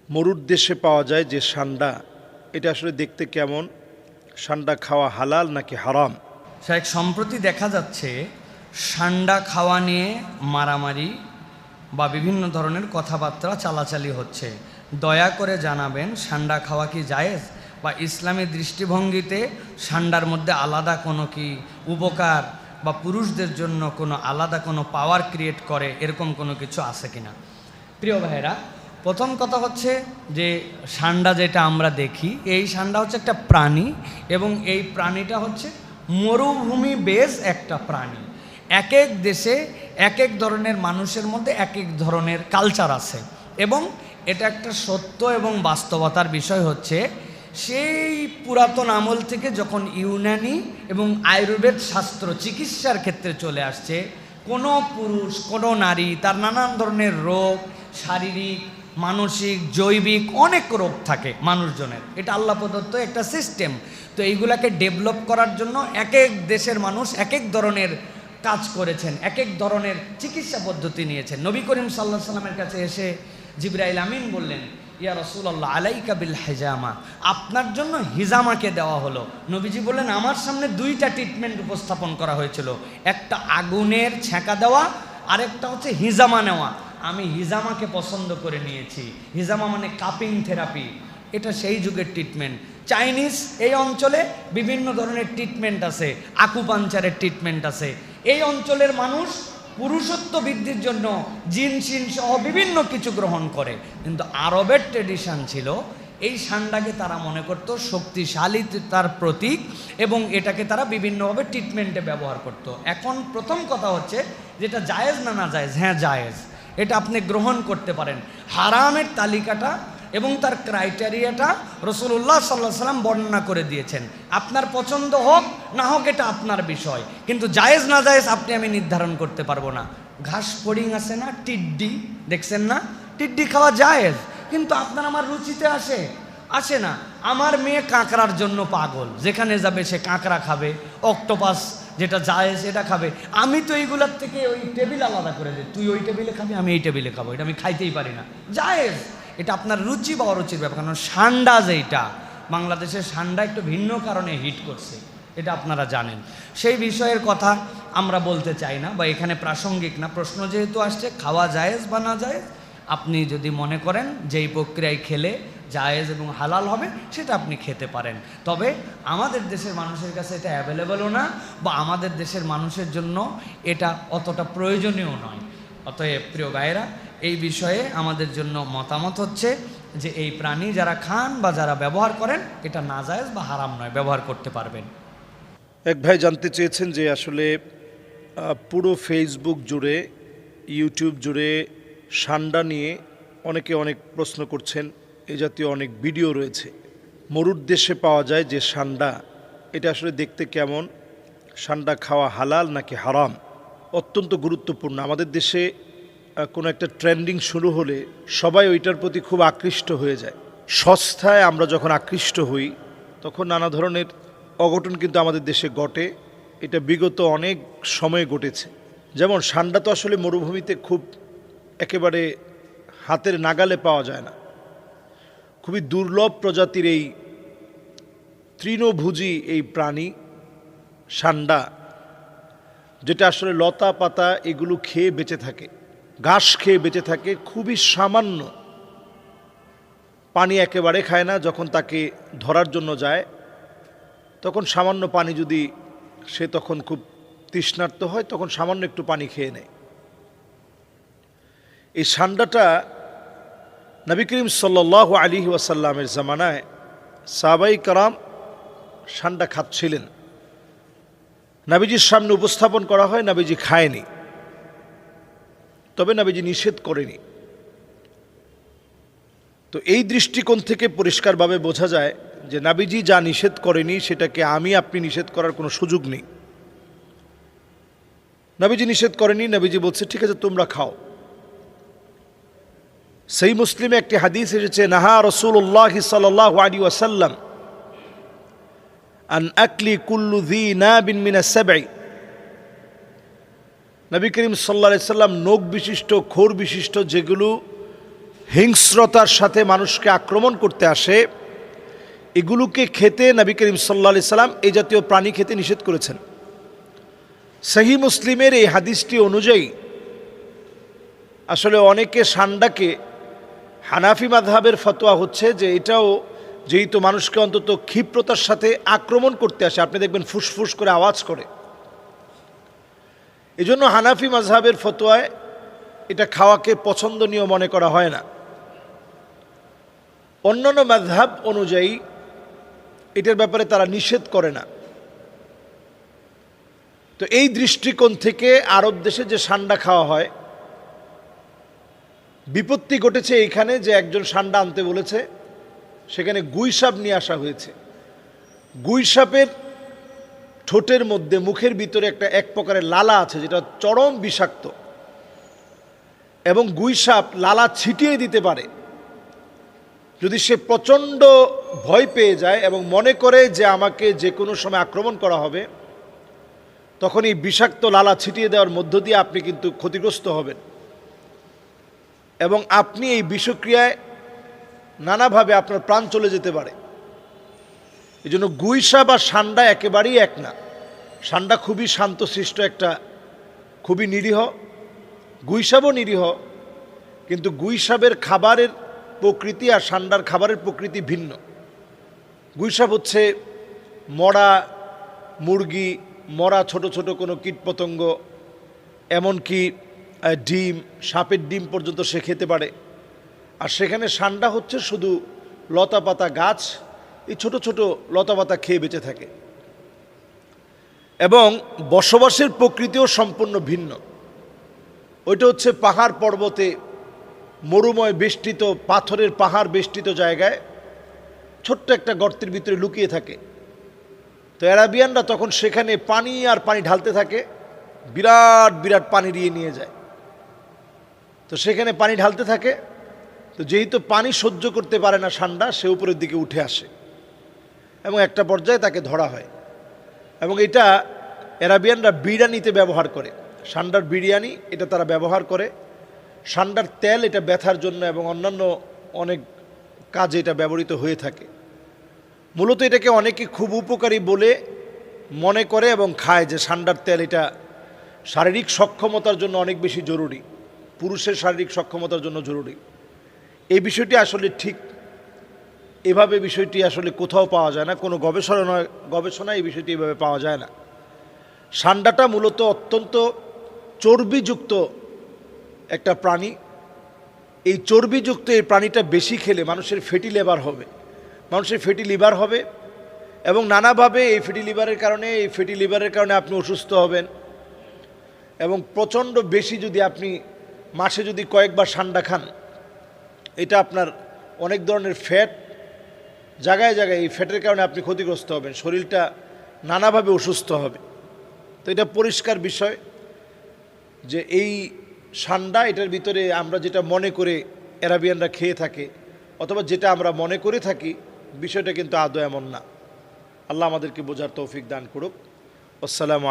মরুর দেশে পাওয়া যায় যে সান্ডা, এটা আসলে দেখতে কেমন? সান্ডা খাওয়া হালাল নাকি হারাম? শাইখ, সম্প্রতি দেখা যাচ্ছে সান্ডা খাওয়া নিয়ে মারামারি বা বিভিন্ন ধরনের কথাবার্তা চালাচালি হচ্ছে। দয়া করে জানাবেন সান্ডা খাওয়া কি জায়েজ, বা ইসলামী দৃষ্টিভঙ্গিতে সান্ডার মধ্যে আলাদা কোনো কি উপকার বা পুরুষদের জন্য কোনো আলাদা কোনো পাওয়ার ক্রিয়েট করে, এরকম কোনো কিছু আছে কিনা? প্রিয় ভাইরা, প্রথম কথা হচ্ছে যে সান্ডা যেটা আমরা দেখি, এই সান্ডা হচ্ছে একটা প্রাণী, এবং এই প্রাণীটা হচ্ছে মরুভূমি বেজ একটা প্রাণী। এক এক দেশে এক এক ধরনের মানুষের মধ্যে এক এক ধরনের কালচার আছে, এবং এটা একটা সত্য এবং বাস্তবতার বিষয় হচ্ছে সেই পুরাতন আমল থেকে যখন ইউনানি এবং আয়ুর্বেদ শাস্ত্র চিকিৎসার ক্ষেত্রে চলে আসছে, কোনো পুরুষ কোনো নারী তার নানান ধরনের রোগ, শারীরিক, মানসিক, জৈবিক অনেক রোগ থাকে মানুষজনের, এটা আল্লাহ প্রদত্ত একটা সিস্টেম। তো এইগুলাকে ডেভেলপ করার জন্য এক এক দেশের মানুষ এক এক ধরনের কাজ করেছেন, এক এক ধরনের চিকিৎসা পদ্ধতি নিয়েছেন। নবী করিম সাল্লাল্লাহু আলাইহি সাল্লামের কাছে এসে জিবরাইল আমিন বললেন, ইয়া রাসূলুল্লাহ আলাইকা বিল হিজামা, আপনার জন্য হিজামাকে দেওয়া হলো। নবীজি বললেন, আমার সামনে দুইটা ট্রিটমেন্ট উপস্থাপন করা হয়েছিল, একটা আগুনের ছ্যাঁকা দেওয়া, আরেকটা হচ্ছে হিজামা নেওয়া। আমি হিজামাকে পছন্দ করে নিয়েছি। হিজামা মানে কাপিং থেরাপি, এটা সেই যুগের ট্রিটমেন্ট। চাইনিজ এই অঞ্চলে বিভিন্ন ধরনের ট্রিটমেন্ট আছে, আকুপাঞ্চারের ট্রিটমেন্ট আছে। এই অঞ্চলের মানুষ পুরুষত্ব বৃদ্ধির জন্য জিনসিন সহ বিভিন্ন কিছু গ্রহণ করে, কিন্তু আরবের ট্রেডিশন ছিল এই সান্ডাকে তারা মনে করত শক্তিশালী তার প্রতীক, এবং এটাকে তারা বিভিন্নভাবে ট্রিটমেন্টে ব্যবহার করত। এখন প্রথম কথা হচ্ছে যেটা জায়েজ না না জায়েজ? হ্যাঁ জায়েজ, এটা আপনি গ্রহণ করতে পারেন। হারামের তালিকাটা এবং তার ক্রাইটেরিয়াটা রাসূলুল্লাহ সাল্লাল্লাহু আলাইহি সাল্লাম বর্ণনা করে দিয়েছেন। আপনার পছন্দ হোক না হোক এটা আপনার বিষয়, কিন্তু জায়েজ না জায়েজ আপনি আমি নির্ধারণ করতে পারবো না। ঘাস ফড়িং আছে না, টিড্ডি দেখছেন না, টিড্ডি খাওয়া জায়েজ, কিন্তু আপনার আমার রুচিতে আসে না। আমার মেয়ে কাঁকড়ার জন্য পাগল, যেখানে যাবে সে কাঁকড়া খাবে, অক্টোপাস যেটা জায়েজ এটা খাবে। আমি তো এইগুলার থেকে ওই টেবিল আলাদা করে দিই, তুই ওই টেবিলে খাবি আমি এই টেবিলে খাবো, এটা আমি খাইতেই পারি না। জায়েজ, এটা আপনার রুচি বা অরুচির ব্যাপার। কারণ সান্ডা যেটা, বাংলাদেশের সান্ডা একটু ভিন্ন কারণে হিট করছে, এটা আপনারা জানেন। সেই বিষয়ের কথা আমরা বলতে চাই না, বা এখানে প্রাসঙ্গিক না। প্রশ্ন যেহেতু আসছে খাওয়া জায়েজ বা না জায়েজ, আপনি যদি মনে করেন যেই প্রক্রিয়ায় খেলে জায়েজ এবং হালাল হবে সেটা আপনি খেতে পারেন। তবে আমাদের দেশের মানুষের কাছে এটা অ্যাভেলেবলও না, বা আমাদের দেশের মানুষের জন্য এটা অতটা প্রয়োজনীয় নয়। অতএব প্রিয় ভাইয়েরা, এই বিষয়ে আমাদের জন্য মতামত হচ্ছে যে এই প্রাণী যারা খান বা যারা ব্যবহার করেন এটা নাজায়েজ বা হারাম নয়, ব্যবহার করতে পারবেন। এক ভাই জানতে চেয়েছেন যে আসলে পুরো ফেসবুক জুড়ে, ইউটিউব জুড়ে সান্ডা নিয়ে অনেকে অনেক প্রশ্ন করছেন, এই জাতীয় অনেক ভিডিও রয়েছে। মরুর দেশে পাওয়া যায় যে সান্ডা, এটা আসলে দেখতে কেমন? সান্ডা খাওয়া হালাল নাকি হারাম? অত্যন্ত গুরুত্বপূর্ণ। আমাদের দেশে কোনো একটা ট্রেন্ডিং শুরু হলে সবাই ওইটার প্রতি খুব আকৃষ্ট হয়ে যায়। সস্তায় আমরা যখন আকৃষ্ট হই তখন নানা ধরনের অঘটন কিন্তু আমাদের দেশে ঘটে। এটা বিগত অনেক সময় ঘটেছে। যেমন সান্ডা তো আসলে মরুভূমিতে খুব একেবারে হাতের নাগালে পাওয়া যায় না, খুবই দুর্লভ প্রজাতির এই তৃণভোজী এই প্রাণী সান্ডা, যেটা আসলে লতা পাতা এগুলো খেয়ে বেঁচে থাকে, ঘাস খেয়ে বেঁচে থাকে, খুবই সামান্য, পানি একেবারে খায় না। যখন তাকে ধরার জন্য যায় তখন সামান্য পানি, যদি সে তখন খুব তৃষ্ণার্ত হয় তখন সামান্য একটু পানি খেয়ে নেয়। এই সান্ডাটা নবী করিম সাল্লাল্লাহু আলাইহি ওয়াসাল্লামের জামানায় সাহাবায়ে কেরাম সান্ডা খাচ্ছিলেন। নবীজির সামনে উপস্থাপন করা হয়, নবীজি খায়নি, তবে নবীজি নিষেধ করেনি। তো এই দৃষ্টিকোণ থেকে পরিষ্কারভাবে বোঝা যায় যে নবীজি যা নিষেধ করেনি সেটাকে আমি আপনি নিষেধ করার কোনো সুযোগ নেই। নবীজি নিষেধ করেনি, নবীজি বলছে ঠিক আছে তোমরা খাও। সহিহ মুসলিমে একটি হাদিস এসেছে, নাহা রাসূলুল্লাহ সাল্লাল্লাহু আলাইহি ওয়াসাল্লাম আন আকলি কুল্লু যী নাবিন মিনাস সাবঈ। নবী করিম সাল্লাল্লাহু আলাইহি সাল্লাম নখ বিশিষ্ট, খোর বিশিষ্ট যেগুলো হিংস্রতার সাথে মানুষকে আক্রমণ করতে আসে, এগুলোকে খেতে নবী করিম সাল্লাল্লাহু আলাইহি সাল্লাম এই জাতীয় প্রাণী খেতে নিষেধ করেছেন। সহিহ মুসলিমের এই হাদিসটি অনুযায়ী আসলে অনেকে ষান্ডাকে, হানাফি মাযহাবের ফতোয়া হচ্ছে যে এটাও যেহেতু মানুষকে অন্তত ক্ষিপ্রতার সাথে আক্রমণ করতে আসে, আপনি দেখবেন ফুসফুস করে আওয়াজ করে, এজন্য হানাফি মাযহাবের ফতোয়ায় এটা খাওয়াকে পছন্দনীয় মনে করা হয় না। অন্যান্য মাযহাব অনুযায়ী এটার ব্যাপারে তারা নিষেধ করে না। তো এই দৃষ্টিকোণ থেকে আরব দেশে যে ষান্ডা খাওয়া হয়, বিপত্তি ঘটেছে এইখানে যে একজন ষান্ডা আনতে বলেছে, সেখানে গুইসাপ নিয়ে আসা হয়েছে। গুইসাপের ঠোঁটের মধ্যে, মুখের ভিতরে এক প্রকারের লালা আছে যেটা চরম বিষাক্ত, এবং গুইসাপ লালা ছিটিয়ে দিতে পারে। যদি সে প্রচণ্ড ভয় পেয়ে যায় এবং মনে করে যে আমাকে যে কোনো সময় আক্রমণ করা হবে, তখন এই বিষাক্ত লালা ছিটিয়ে দেওয়ার মধ্য দিয়ে আপনি কিন্তু ক্ষতিগ্রস্ত হবেন এবং আপনি এই বিষক্রিয়ায় নানাভাবে আপনার প্রাণ চলে যেতে পারে। এই জন্য গুইসাপ আর ষান্ডা একেবারেই এক না। ষান্ডা খুবই শান্তশিষ্ট, খুবই নিরীহ, গুইসাপও নিরীহ, কিন্তু গুইসাপের খাবারের প্রকৃতি আর ষান্ডার খাবারের প্রকৃতি ভিন্ন। গুইসাপ হচ্ছে মরা মুরগি, মরা ছোট ছোট কোনো কীটপতঙ্গ, এমনকি ডিম, সাপের ডিম পর্যন্ত সে খেতে পারে। আর সেখানে ষান্ডা হচ্ছে শুধু লতাপাতা গাছ, এই ছোট ছোট লতাপাতা খেয়ে বেঁচে থাকে, এবং বসবাসের প্রকৃতিও সম্পূর্ণ ভিন্ন। ওইটা হচ্ছে পাহাড় পর্বতে, মরুময় বেষ্টিত, পাথরের পাহাড় বেষ্টিত জায়গায় ছোট্ট একটা গর্তের ভিতরে লুকিয়ে থাকে। তো অ্যারাবিয়ানরা তখন সেখানে পানি আর পানি ঢালতে থাকে, বিরাট বিরাট পানি নিয়ে যায়। তো সেখানে পানি ঢালতে থাকে, তো যেহেতু পানি সহ্য করতে পারে না ষান্ডা, সে উপরের দিকে উঠে আসে এবং একটা পর্যায়ে তাকে ধরা হয়। এবং এটা অ্যারাবিয়ানরা বিরিয়ানিতে ব্যবহার করে, ষান্ডার বিরিয়ানি এটা তারা ব্যবহার করে। ষান্ডার তেল এটা ব্যথার জন্য এবং অন্যান্য অনেক কাজে এটা ব্যবহৃত হয়ে থাকে। মূলত এটাকে অনেকে খুব উপকারী বলে মনে করে এবং খায়, যে ষান্ডার তেল এটা শারীরিক সক্ষমতার জন্য অনেক বেশি জরুরি, পুরুষের শারীরিক সক্ষমতার জন্য জরুরি। এই বিষয়টি আসলে ঠিক এভাবে বিষয়টি আসলে কোথাও পাওয়া যায় না, কোনো গবেষণায় এই বিষয়টি এভাবে পাওয়া যায় না। ষান্ডাটা মূলত অত্যন্ত চর্বিযুক্ত একটা প্রাণী। এই চর্বিযুক্ত এই প্রাণীটা বেশি খেলে মানুষের ফ্যাটি লিভার হবে এবং নানাভাবে এই ফ্যাটি লিভারের কারণে আপনি অসুস্থ হবেন। এবং প্রচণ্ড বেশি যদি আপনি মাসে যদি কয়েকবার ষান্ডা খান, এটা আপনার অনেক ধরনের ফ্যাট, জায়গায় জায়গায় এই ফ্যাটের কারণে আপনি ক্ষতিগ্রস্ত হবেন, শরীরটা নানাভাবে অসুস্থ হবে। তো এটা পরিষ্কার বিষয় যে এই ষান্ডা, এটার ভিতরে আমরা যেটা মনে করে অ্যারাবিয়ানরা খেয়ে থাকে অথবা যেটা আমরা মনে করে থাকি, বিষয়টা কিন্তু আদৌ এমন না। আল্লাহ আমাদেরকে বোঝার তৌফিক দান করুক। আসসালামু